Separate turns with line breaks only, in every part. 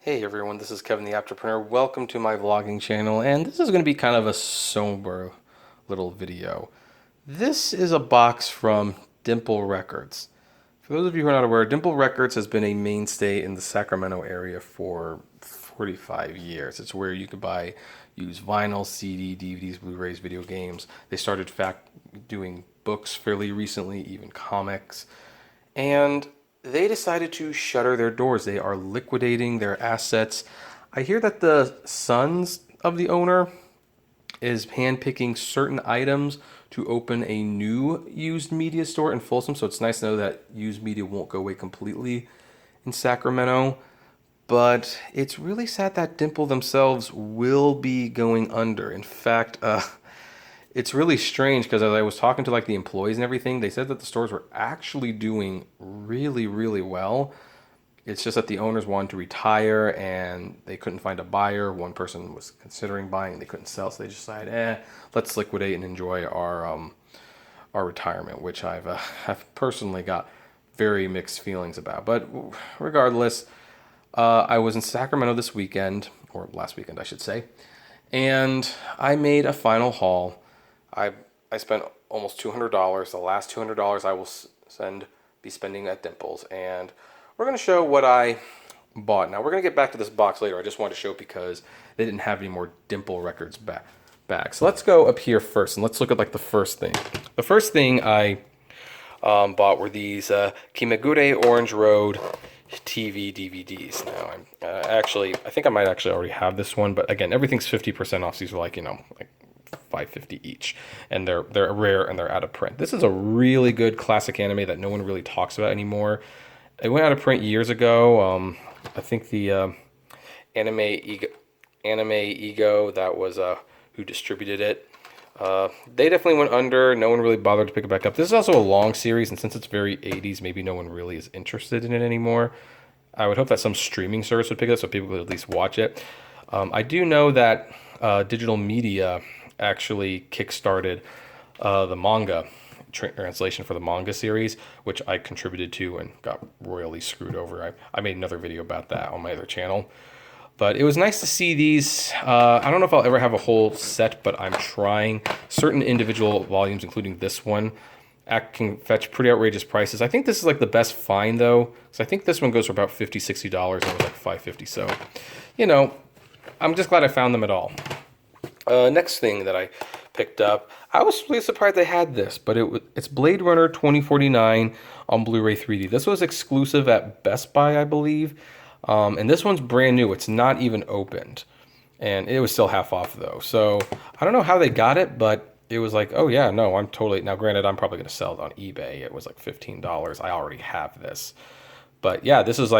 Hey everyone, this is Kevin the Entrepreneur. Welcome to my vlogging channel, and this is going to be kind of a somber little video. This is a box from Dimple Records. For those of you who are not aware, Dimple Records has been a mainstay in the Sacramento area for 45 years. It's where you can buy used vinyl, CD, DVDs, Blu-rays, video games. They started doing books fairly recently, even comics. And they decided to shutter their doors. They are liquidating their assets. I hear that the sons of the owner is handpicking certain items to open a new used media store in Folsom. So it's nice to know that used media won't go away completely in Sacramento. But it's really sad that Dimple themselves will be going under. In fact, it's really strange because as I was talking to like the employees and everything, they said that the stores were actually doing really, really well. It's just that the owners wanted to retire and they couldn't find a buyer. One person was considering buying and they couldn't sell, so they decided, let's liquidate and enjoy our retirement, which have personally got very mixed feelings about. But regardless, I was in Sacramento this weekend, or last weekend, I should say, and I made a final haul. I spent almost $200. The last $200 I will be spending at Dimple's, and we're going to show what I bought. Now we're going to get back to this box later. I just wanted to show it because they didn't have any more Dimple Records back. So let's go up here first, and let's look at like the first thing. The first thing I bought were these Kimagure Orange Road TV DVDs. Now I think I might actually already have this one, but again, everything's 50% off. So these are like, like $5.50 each, and they're rare and they're out of print. This is a really good classic anime that no one really talks about anymore. It went out of print years ago. I think the Anime Ego, that was who distributed it. They definitely went under. No one really bothered to pick it back up. This is also a long series, and since it's very 80s, maybe no one really is interested in it anymore. I would hope that some streaming service would pick it up so people could at least watch it. I do know that digital media actually kickstarted the manga translation for the manga series, which I contributed to and got royally screwed over. I made another video about that on my other channel. But it was nice to see these. I don't know if I'll ever have a whole set, but I'm trying. Certain individual volumes, including this one, can fetch pretty outrageous prices. I think this is like the best find though, because I think this one goes for about $50, $60, and it was like $5.50. So, I'm just glad I found them at all. Next thing that I picked up, I was really surprised they had this, but it's Blade Runner 2049 on Blu-ray 3D. This was exclusive at Best Buy, I believe. And this one's brand new. It's not even opened. And it was still half off though. So I don't know how they got it, but it was like, oh yeah, no, I'm totally, now granted, I'm probably going to sell it on eBay. It was like $15. I already have this. But yeah, this was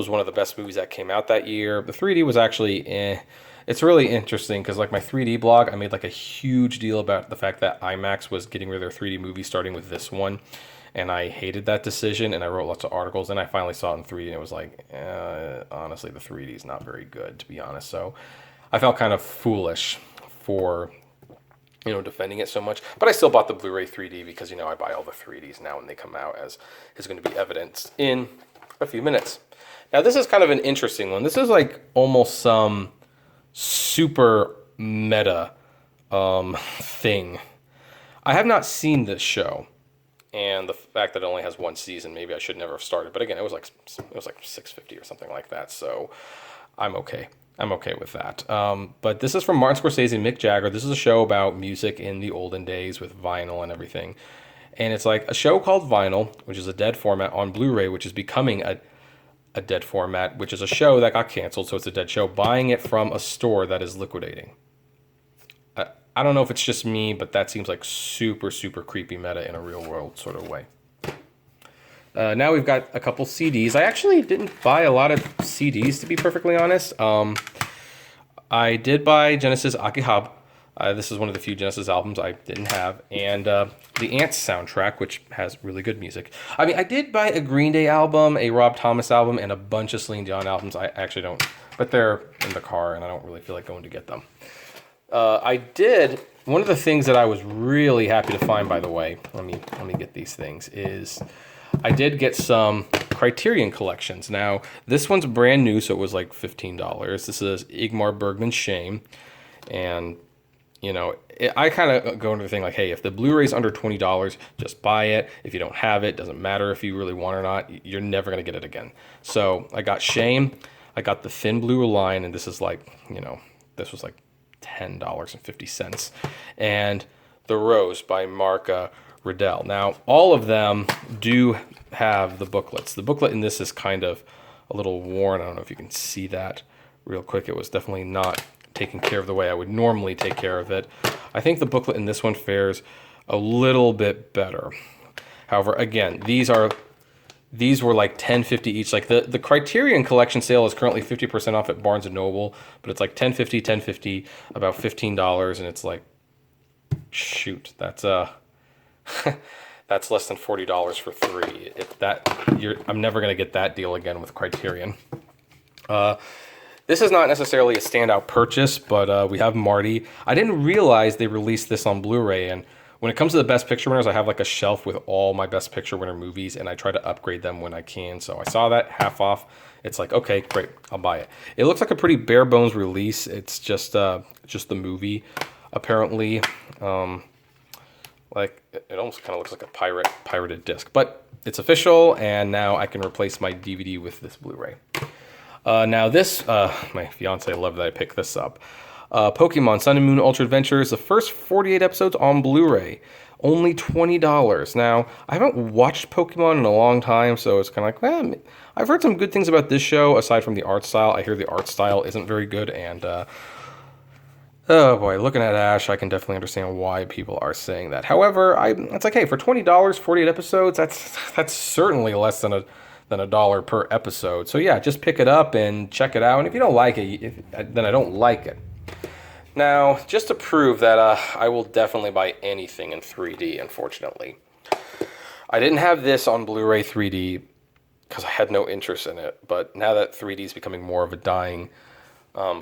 one of the best movies that came out that year. The 3D was actually It's really interesting because like my 3D blog, I made like a huge deal about the fact that IMAX was getting rid of their 3D movies starting with this one. And I hated that decision, and I wrote lots of articles, and I finally saw it in 3D, and it was like, honestly, the 3D is not very good, to be honest. So I felt kind of foolish for, defending it so much. But I still bought the Blu-ray 3D because, I buy all the 3Ds now when they come out, as is going to be evidenced in a few minutes. Now, this is kind of an interesting one. This is like almost some super meta thing. I have not seen this show. And the fact that it only has one season, maybe I should never have started. But again, it was like $6.50 or something like that. So I'm okay. I'm okay with that. But this is from Martin Scorsese and Mick Jagger. This is a show about music in the olden days with vinyl and everything. And it's like a show called Vinyl, which is a dead format, on Blu-ray, which is becoming a dead format, which is a show that got canceled. So it's a dead show. Buying it from a store that is liquidating. I don't know if it's just me, but that seems like super, super creepy meta in a real world sort of way. Now we've got a couple CDs. I actually didn't buy a lot of CDs, to be perfectly honest. I did buy Genesis Akihab. This is one of the few Genesis albums I didn't have. And the Ants soundtrack, which has really good music. I mean, I did buy a Green Day album, a Rob Thomas album, and a bunch of Celine Dion albums. I actually don't, but they're in the car, and I don't really feel like going to get them. One of the things that I was really happy to find, by the way, let me get these things, is I did get some Criterion Collections. Now, this one's brand new, so it was like $15. This is Ingmar Bergman's Shame. And, you know, I kind of go into the thing like, hey, if the Blu-ray's under $20, just buy it. If you don't have it, doesn't matter if you really want it or not. You're never going to get it again. So I got Shame. I got the Thin Blue Line, and this is like, you know, this was like $10.50. And The Rose by Mark Riddell. Now, all of them do have the booklets. The booklet in this is kind of a little worn. I don't know if you can see that real quick. It was definitely not taken care of the way I would normally take care of it. I think the booklet in this one fares a little bit better. However, again, these were like $10.50 each. Like the Criterion Collection sale is currently 50% off at Barnes & Noble, but it's like $10.50, about $15, and it's like, shoot, that's that's less than $40 for 3. I'm never gonna get that deal again with Criterion. This is not necessarily a standout purchase, but we have Marty. I didn't realize they released this on Blu-ray, and when it comes to the Best Picture winners, I have like a shelf with all my Best Picture winner movies, and I try to upgrade them when I can. So I saw that half off. It's like, okay, great, I'll buy it. It looks like a pretty bare bones release. It's just the movie, apparently. Like it almost kind of looks like a pirated disc, but it's official, and now I can replace my DVD with this Blu-ray. Now this, my fiance loved that I picked this up. Pokemon Sun and Moon Ultra Adventures, the first 48 episodes on Blu-ray, only $20. Now, I haven't watched Pokemon in a long time, so it's kind of like, well, I've heard some good things about this show, aside from the art style. I hear the art style isn't very good, and oh boy, looking at Ash, I can definitely understand why people are saying that. However, it's like, hey, for $20, 48 episodes, that's certainly less than a dollar per episode. So yeah, just pick it up and check it out. And if you don't like it, then I don't like it. Now, just to prove that I will definitely buy anything in 3D, unfortunately. I didn't have this on Blu-ray 3D because I had no interest in it. But now that 3D is becoming more of a dying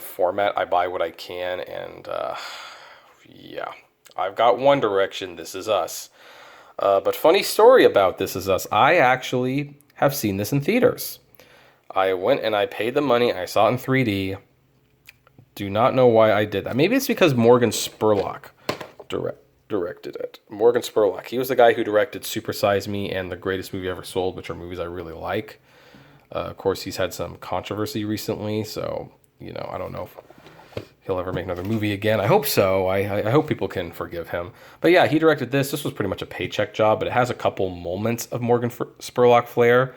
format, I buy what I can. And yeah, I've got One Direction, This Is Us. But funny story about This Is Us, I actually have seen this in theaters. I went and I paid the money. I saw it in 3D. Do not know why I did that. Maybe it's because Morgan Spurlock directed it. Morgan Spurlock. He was the guy who directed Super Size Me and The Greatest Movie Ever Sold, which are movies I really like. Of course, he's had some controversy recently, so, you know, I don't know if he'll ever make another movie again. I hope so. I hope people can forgive him. But yeah, he directed this. This was pretty much a paycheck job, but it has a couple moments of Morgan Spurlock flair.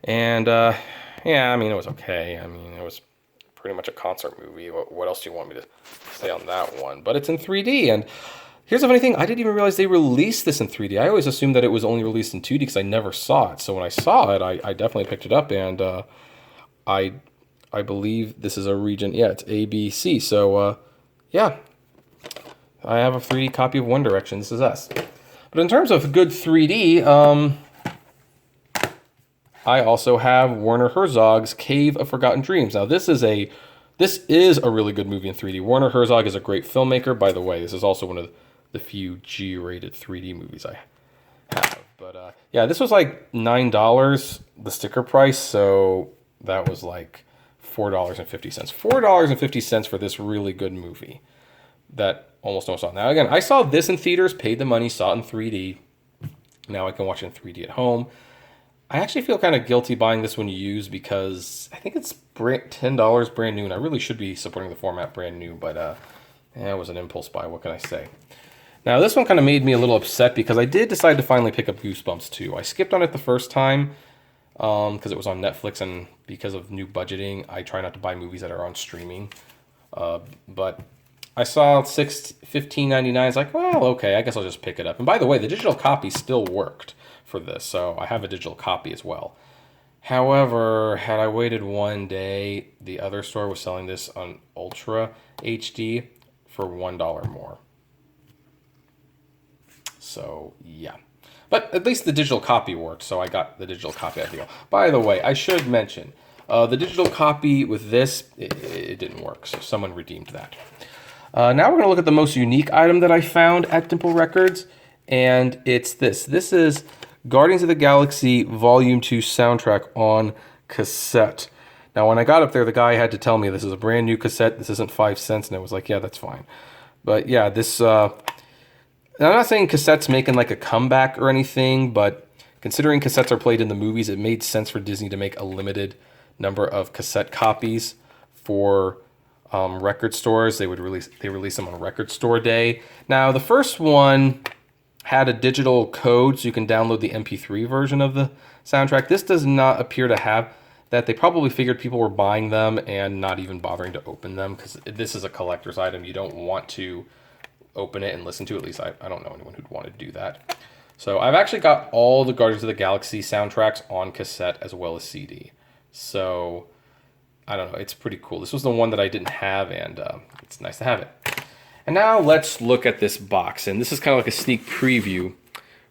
And, yeah, I mean, it was okay. I mean, it was pretty much a concert movie. What else do you want me to say on that one? But it's in 3D, and here's the funny thing. I didn't even realize they released this in 3D. I always assumed that it was only released in 2D because I never saw it. So when I saw it, I definitely picked it up, and I believe this is a region. Yeah, it's ABC. So, yeah, I have a 3D copy of One Direction, This Is Us. But in terms of good 3D, I also have Werner Herzog's Cave of Forgotten Dreams. Now, this is a really good movie in 3D. Werner Herzog is a great filmmaker. By the way, this is also one of the few G-rated 3D movies I have. But yeah, this was like $9, the sticker price, so that was like $4.50. $4.50 for this really good movie that almost no one saw. Now, again, I saw this in theaters, paid the money, saw it in 3D. Now I can watch it in 3D at home. I actually feel kind of guilty buying this one used because I think it's $10 brand new, and I really should be supporting the format brand new, but it was an impulse buy. What can I say? Now, this one kind of made me a little upset because I did decide to finally pick up Goosebumps 2. I skipped on it the first time because it was on Netflix, and because of new budgeting, I try not to buy movies that are on streaming. But I saw $15.99. It's like, well, okay, I guess I'll just pick it up. And by the way, the digital copy still worked for this, so I have a digital copy as well. However, had I waited one day, the other store was selling this on Ultra HD for $1 more. So, yeah. But at least the digital copy worked, so I got the digital copy I feel. By the way, I should mention, the digital copy with this, it didn't work, so someone redeemed that. Now we're going to look at the most unique item that I found at Dimple Records, and it's this. This is Guardians of the Galaxy Volume 2 soundtrack on cassette. Now, when I got up there, the guy had to tell me this is a brand new cassette. This isn't 5 cents. And I was like, yeah, that's fine. But yeah, this... I'm not saying cassettes making like a comeback or anything, but considering cassettes are played in the movies, it made sense for Disney to make a limited number of cassette copies for record stores. They release them on Record Store Day. Now, the first one had a digital code, so you can download the MP3 version of the soundtrack. This does not appear to have that. They probably figured people were buying them and not even bothering to open them, because this is a collector's item. You don't want to open it and listen to it. At least I don't know anyone who'd want to do that. So I've actually got all the Guardians of the Galaxy soundtracks on cassette as well as CD. So I don't know, it's pretty cool. This was the one that I didn't have, and it's nice to have it. And now let's look at this box, and this is kind of like a sneak preview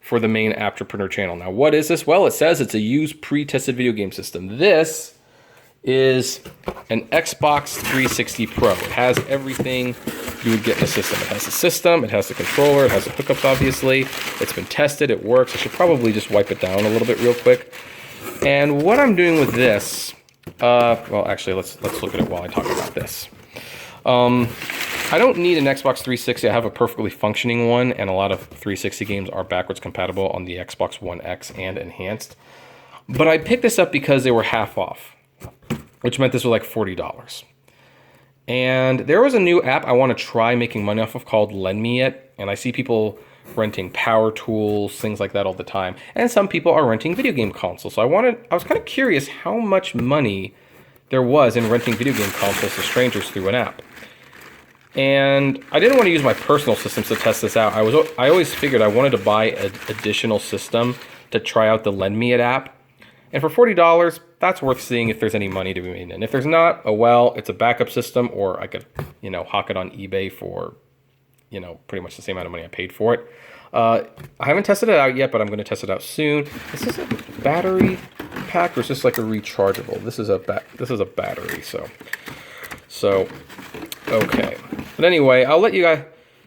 for the main Aptrepreneur channel. Now, what is this? Well, it says it's a used pre-tested video game system. This is an Xbox 360 Pro. It has everything you would get in a system. It has the system, it has the controller, it has the hookups, obviously. It's been tested, it works. I should probably just wipe it down a little bit real quick. And what I'm doing with this, well, actually, let's look at it while I talk about this. I don't need an Xbox 360. I have a perfectly functioning one, and a lot of 360 games are backwards compatible on the Xbox One X and Enhanced. But I picked this up because they were half off, which meant this was like $40. And there was a new app I want to try making money off of called Lend Me It, and I see people renting power tools, things like that all the time. And some people are renting video game consoles. So I was kind of curious how much money there was in renting video game consoles to strangers through an app. And I didn't want to use my personal systems to test this out. I always figured I wanted to buy an additional system to try out the Lend Me It app. And for $40, that's worth seeing if there's any money to be made. And if there's not, oh well, it's a backup system, or I could, hawk it on eBay for, pretty much the same amount of money I paid for it. I haven't tested it out yet, but I'm going to test it out soon. Is this a battery pack, or is this like a rechargeable? This is a battery, so okay. But anyway, I'll let you guys,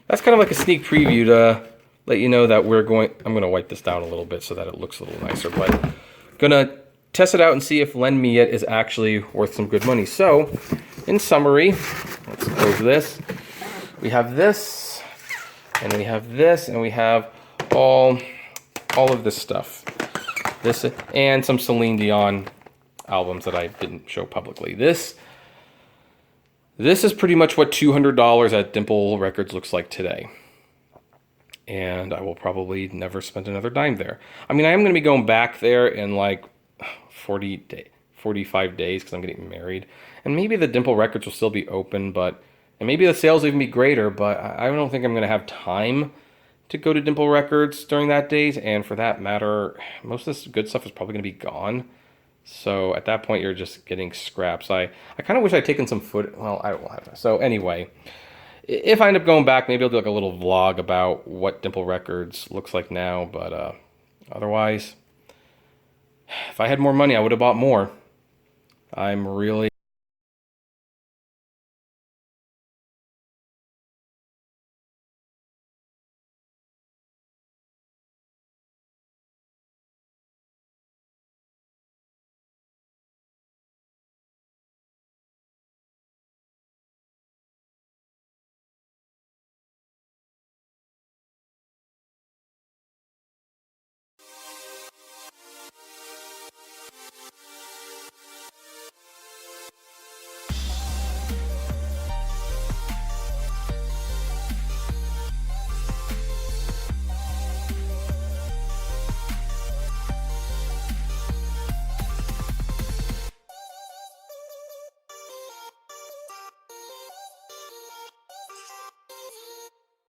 that's kind of like a sneak preview to let you know that I'm going to wipe this down a little bit so that it looks a little nicer, but gonna test it out and see if Lend Me It is actually worth some good money. So, in summary, let's close this. We have this, and we have this, and we have all of this stuff. This and some Celine Dion albums that I didn't show publicly. This is pretty much what $200 at Dimple Records looks like today. And I will probably never spend another dime there. I mean, I am going to be going back there in like 45 days because I'm getting married. And maybe the Dimple Records will still be open, and maybe the sales will even be greater, but I don't think I'm going to have time to go to Dimple Records during that days. And for that matter, most of this good stuff is probably going to be gone. So at that point, you're just getting scraps. I kind of wish I'd taken some footage. Well, I don't have to. So anyway, if I end up going back, maybe I'll do like a little vlog about what Dimple Records looks like now. But otherwise, if I had more money, I would have bought more. I'm really